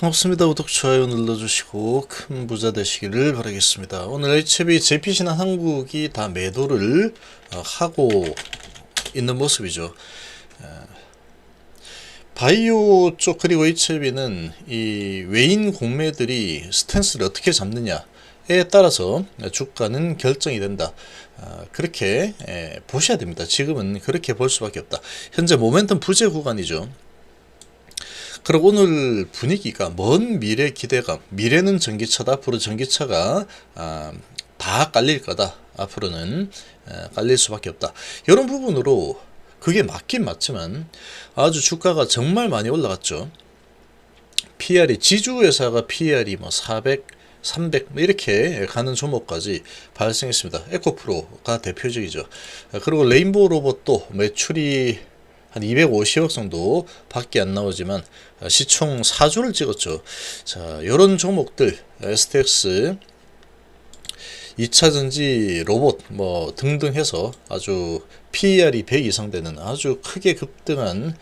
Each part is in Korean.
반갑습니다. 구독, 좋아요 눌러주시고 큰 부자 되시기를 바라겠습니다. 오늘 HB JP신한 한국이 다 매도를 하고 있는 모습이죠. 바이오 쪽 그리고 HB는 이 외인 공매들이 스탠스를 어떻게 잡느냐에 따라서 주가는 결정이 된다. 그렇게 보셔야 됩니다. 지금은 그렇게 볼 수밖에 없다. 현재 모멘텀 부재 구간이죠. 그리고 오늘 분위기가 먼 미래 기대감, 미래는 전기차다. 앞으로 전기차가 다 깔릴 거다. 앞으로는 깔릴 수밖에 없다. 이런 부분으로 그게 맞긴 맞지만 아주 주가가 정말 많이 올라갔죠. PR이 지주회사가 PR이 뭐 400, 300 이렇게 가는 종목까지 발생했습니다. 에코프로가 대표적이죠. 그리고 레인보우 로봇도 매출이 한 250억 정도 밖에 안 나오지만 시총 4조를 찍었죠. 자, 이런 종목들 STX, 2차전지 로봇 뭐 등등 해서 아주 PER이 100 이상 되는 아주 크게 급등한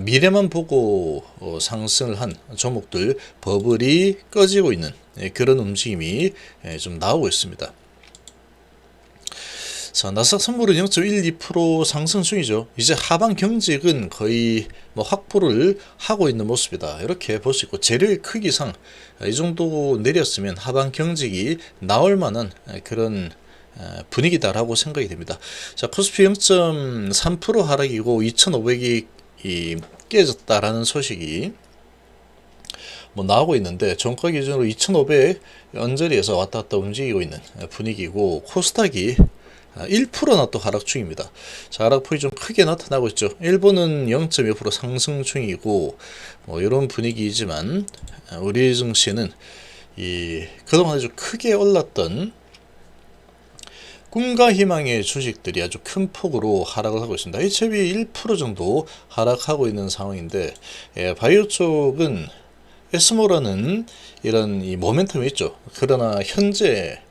미래만 보고 상승을 한 종목들 버블이 꺼지고 있는 그런 움직임이 좀 나오고 있습니다. 자, 나스닥 선물은 0.12% 상승 중이죠. 이제 하방 경직은 거의 뭐 확보를 하고 있는 모습이다. 이렇게 볼 수 있고 재료의 크기상 이 정도 내렸으면 하방 경직이 나올 만한 그런 분위기다라고 생각이 됩니다. 자, 코스피 0.3% 하락이고 2,500이 깨졌다라는 소식이 뭐 나오고 있는데 종가 기준으로 2,500 언저리에서 왔다 갔다 움직이고 있는 분위기고 코스닥이 1%나 또 하락 중입니다. 자, 하락폭이 좀 크게 나타나고 있죠. 일본은 0.2% 상승 중이고 뭐 이런 분위기이지만 우리 증시는 그동안 아주 크게 올랐던 꿈과 희망의 주식들이 아주 큰 폭으로 하락을 하고 있습니다. HB 1% 정도 하락하고 있는 상황인데 바이오 쪽은 에스모라는 이런 모멘텀이 있죠. 그러나 현재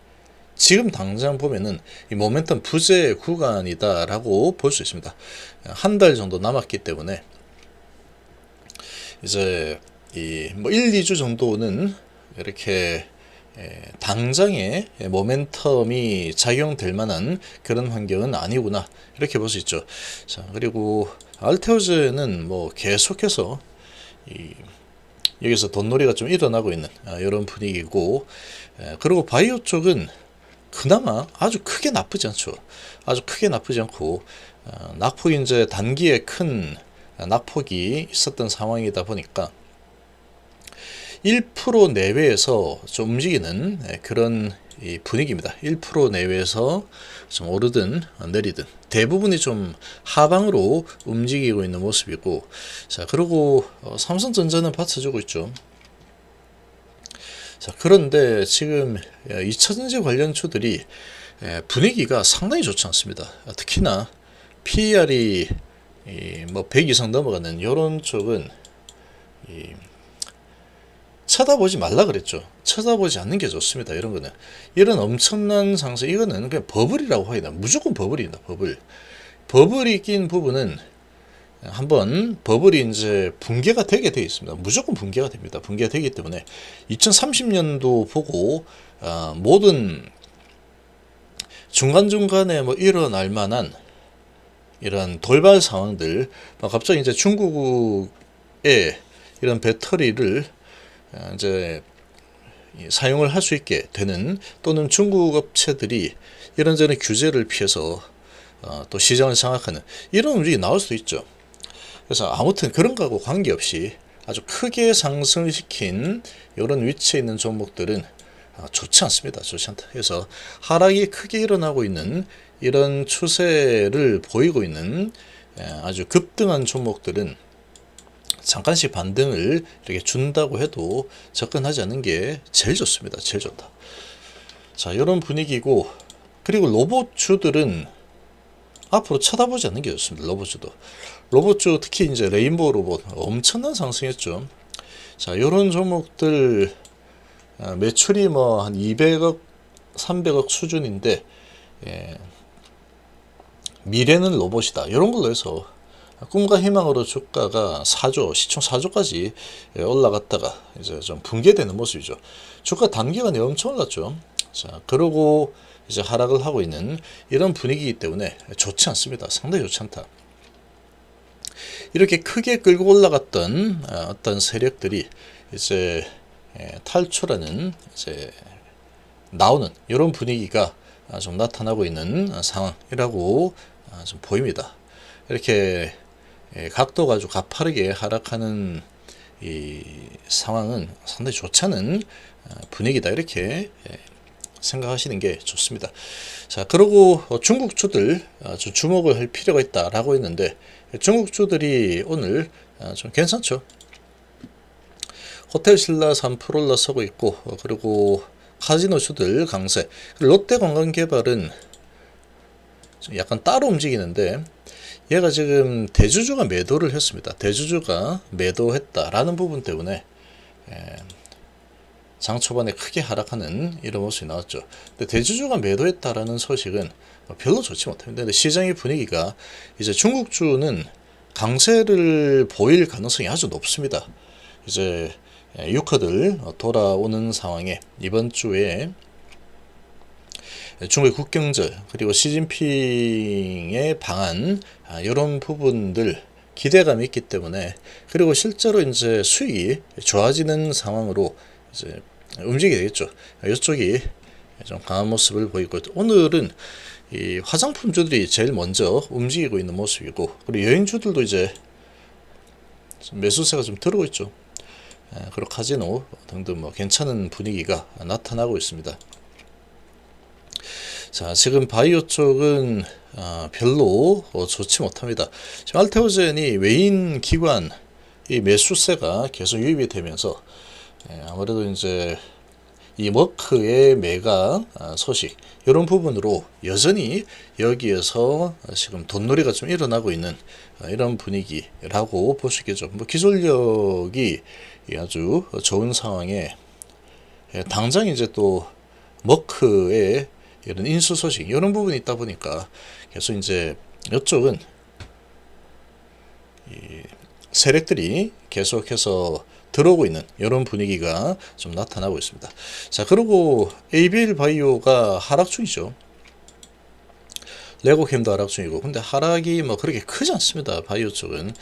지금 당장 보면은 이 모멘텀 부재 구간이다라고 볼 수 있습니다. 한 달 정도 남았기 때문에 이제 뭐 1, 2주 정도는 이렇게 당장의 모멘텀이 작용될 만한 그런 환경은 아니구나 이렇게 볼 수 있죠. 자, 그리고 알테오즈는 뭐 계속해서 여기서 돈놀이가 좀 일어나고 있는 이런 분위기고, 그리고 바이오 쪽은 그나마 아주 크게 나쁘지 않죠. 아주 크게 나쁘지 않고 낙폭이 이제 단기에 큰 낙폭이 있었던 상황이다 보니까 1% 내외에서 좀 움직이는 그런 분위기입니다. 1% 내외에서 좀 오르든 내리든 대부분이 좀 하방으로 움직이고 있는 모습이고, 자, 그리고 삼성전자는 받쳐주고 있죠. 자, 그런데 지금 2차전지 관련주들이 분위기가 상당히 좋지 않습니다. 특히나 PER이 뭐 100 이상 넘어가는 이런 쪽은 쳐다보지 말라 그랬죠. 쳐다보지 않는 게 좋습니다. 이런 거는 이런 엄청난 상승, 이거는 그냥 버블이라고 해야 되나, 무조건 버블이다. 버블이 낀 부분은 한번 버블이 이제 붕괴가 되게 되어 있습니다. 무조건 붕괴가 됩니다. 붕괴가 되기 때문에 2030년도 보고 모든 중간중간에 뭐 일어날 만한 이런 돌발 상황들, 갑자기 이제 중국의 이런 배터리를 이제 사용을 할 수 있게 되는, 또는 중국 업체들이 이런저런 규제를 피해서 또 시장을 장악하는 이런 움직임이 나올 수도 있죠. 그래서 아무튼 그런 거하고 관계없이 아주 크게 상승시킨 이런 위치에 있는 종목들은 좋지 않습니다. 좋지 않다. 그래서 하락이 크게 일어나고 있는 이런 추세를 보이고 있는 아주 급등한 종목들은 잠깐씩 반등을 이렇게 준다고 해도 접근하지 않는 게 제일 좋습니다. 제일 좋다. 자, 이런 분위기고, 그리고 로봇주들은 앞으로 쳐다보지 않는 게 좋습니다. 로봇주 특히 이제 레인보우 로봇 엄청난 상승했죠. 자, 이런 종목들 매출이 뭐 한 200억, 300억 수준인데 미래는 로봇이다. 이런 걸로 해서 꿈과 희망으로 주가가 4조, 시총 4조까지 올라갔다가 이제 좀 붕괴되는 모습이죠. 주가 단기간에 엄청 올랐죠. 자, 그러고 이제 하락을 하고 있는 이런 분위기이기 때문에 좋지 않습니다. 상당히 좋지 않다. 이렇게 크게 끌고 올라갔던 어떤 세력들이 이제 탈출하는 이제 나오는 이런 분위기가 좀 나타나고 있는 상황이라고 좀 보입니다. 이렇게 각도가 아주 가파르게 하락하는 이 상황은 상당히 좋지 않은 분위기다, 이렇게 생각하시는 게 좋습니다. 자, 그리고 중국주들 좀 주목을 할 필요가 있다라고 했는데, 중국주들이 오늘 좀 괜찮죠. 호텔신라 3% 올라서고 있고, 그리고 카지노주들 강세, 롯데관광개발은 좀 약간 따로 움직이는데, 얘가 지금 대주주가 매도를 했습니다. 대주주가 매도했다라는 부분 때문에 장 초반에 크게 하락하는 이런 모습이 나왔죠. 근데 대주주가 매도했다라는 소식은 별로 좋지 못합니다. 근데 시장의 분위기가 이제 중국주는 강세를 보일 가능성이 아주 높습니다. 이제 유커들 돌아오는 상황에 이번 주에 중국의 국경절, 그리고 시진핑의 방안, 이런 부분들 기대감이 있기 때문에, 그리고 실제로 이제 수익이 좋아지는 상황으로 이제 움직이게 되겠죠. 이쪽이 좀 강한 모습을 보이고, 오늘은 이 화장품주들이 제일 먼저 움직이고 있는 모습이고, 그리고 여행주들도 이제 매수세가 좀 들어오고 있죠. 그리고 카지노 등등 뭐 괜찮은 분위기가 나타나고 있습니다. 자, 지금 바이오 쪽은 별로 좋지 못합니다. 지금 알테오젠이 외인 기관 이 매수세가 계속 유입이 되면서 아무래도 이제 이 머크의 매각 소식, 이런 부분으로 여전히 여기에서 지금 돈놀이가 좀 일어나고 있는 이런 분위기라고 볼 수 있겠죠. 뭐 기술력이 아주 좋은 상황에 당장 이제 또 머크의 이런 인수 소식, 이런 부분이 있다 보니까 계속 이제 이쪽은 이 세력들이 계속해서 들어오고 있는 이런 분위기가 좀 나타나고 있습니다. 자, 그리고 ABL 바이오가 하락 중이죠. 레고캠도 하락 중이고, 근데 하락이 뭐 그렇게 크지 않습니다. 바이오 쪽은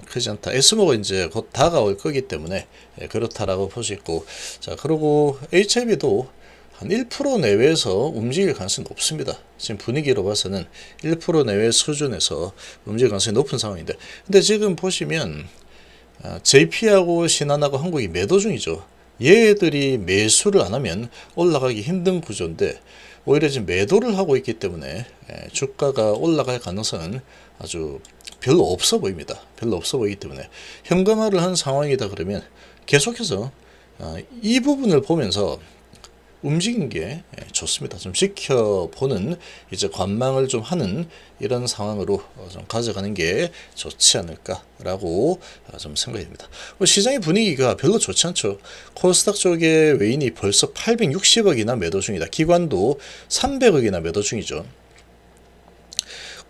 크지 않다. 에스모가 이제 곧 다가올 거기 때문에 그렇다라고 볼 수 있고, 자, 그리고 HLB도 한 1% 내외에서 움직일 가능성이 높습니다. 지금 분위기로 봐서는 1% 내외 수준에서 움직일 가능성이 높은 상황인데, 근데 지금 보시면 JP하고 신한하고 한국이 매도 중이죠. 얘들이 매수를 안 하면 올라가기 힘든 구조인데, 오히려 지금 매도를 하고 있기 때문에 주가가 올라갈 가능성은 아주 별로 없어 보입니다. 별로 없어 보이기 때문에 현금화를 한 상황이다 그러면 계속해서 이 부분을 보면서 움직이는 게 좋습니다. 좀 지켜보는 이제 관망을 좀 하는 이런 상황으로 좀 가져가는 게 좋지 않을까라고 좀 생각이 듭니다. 시장의 분위기가 별로 좋지 않죠. 코스닥 쪽에 외인이 벌써 860억이나 매도 중이다. 기관도 300억이나 매도 중이죠.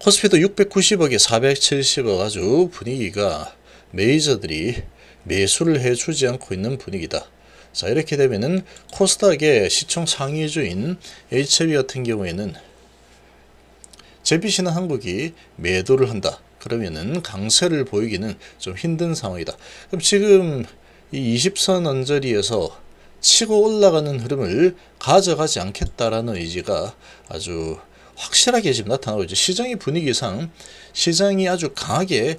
코스피도 690억에 470억, 아주 분위기가 메이저들이 매수를 해주지 않고 있는 분위기다. 자, 이렇게 되면은 코스닥의 시총 상위주인 HLB 같은 경우에는 JPC는 한국이 매도를 한다. 그러면은 강세를 보이기는 좀 힘든 상황이다. 그럼 지금 이 20선 언저리에서 치고 올라가는 흐름을 가져가지 않겠다라는 의지가 아주 확실하게 지금 나타나고 있죠. 시장의 분위기상 시장이 아주 강하게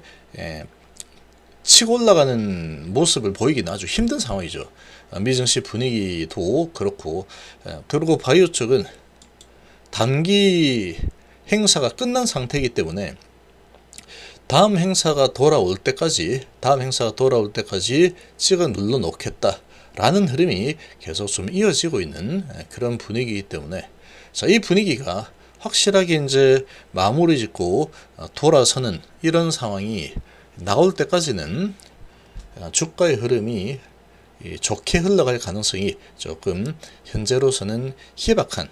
치고 올라가는 모습을 보이기는 아주 힘든 상황이죠. 미증시 분위기도 그렇고, 그리고 바이오 쪽은 단기 행사가 끝난 상태이기 때문에 다음 행사가 돌아올 때까지 찍어 눌러 놓겠다라는 흐름이 계속 좀 이어지고 있는 그런 분위기이기 때문에, 자, 이 분위기가 확실하게 이제 마무리 짓고 돌아서는 이런 상황이 나올 때까지는 주가의 흐름이 좋게 흘러갈 가능성이 조금 현재로서는 희박한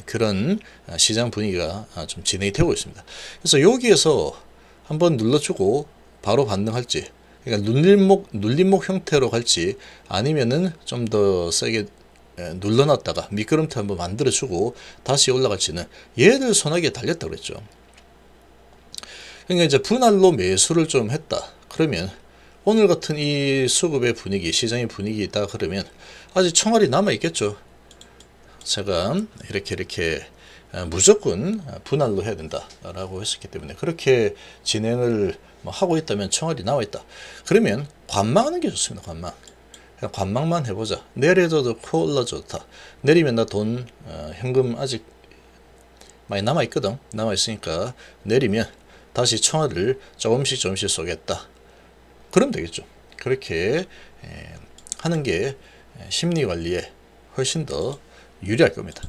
그런 시장 분위기가 좀 진행이 되고 있습니다. 그래서 여기에서 한번 눌러주고 바로 반등할지, 그러니까 눌림목 형태로 갈지, 아니면은 좀 더 세게 눌러놨다가 미끄럼틀 한번 만들어주고 다시 올라갈지는 얘들 손아귀에 달렸다 그랬죠. 그러니까 이제 분할로 매수를 좀 했다 그러면, 오늘 같은 이 수급의 분위기, 시장의 분위기다 그러면 아직 총알이 남아 있겠죠. 제가 이렇게 무조건 분할로 해야 된다라고 했었기 때문에 그렇게 진행을 하고 있다면, 총알이 나와 있다 그러면 관망하는 게 좋습니다. 관망만 해보자. 내려도 좋고 올라도 좋다. 내리면 나 돈 현금 아직 많이 남아 있거든. 남아 있으니까 내리면 다시 총알을 조금씩 쏘겠다. 그러면 되겠죠. 그렇게 하는 게 심리 관리에 훨씬 더 유리할 겁니다.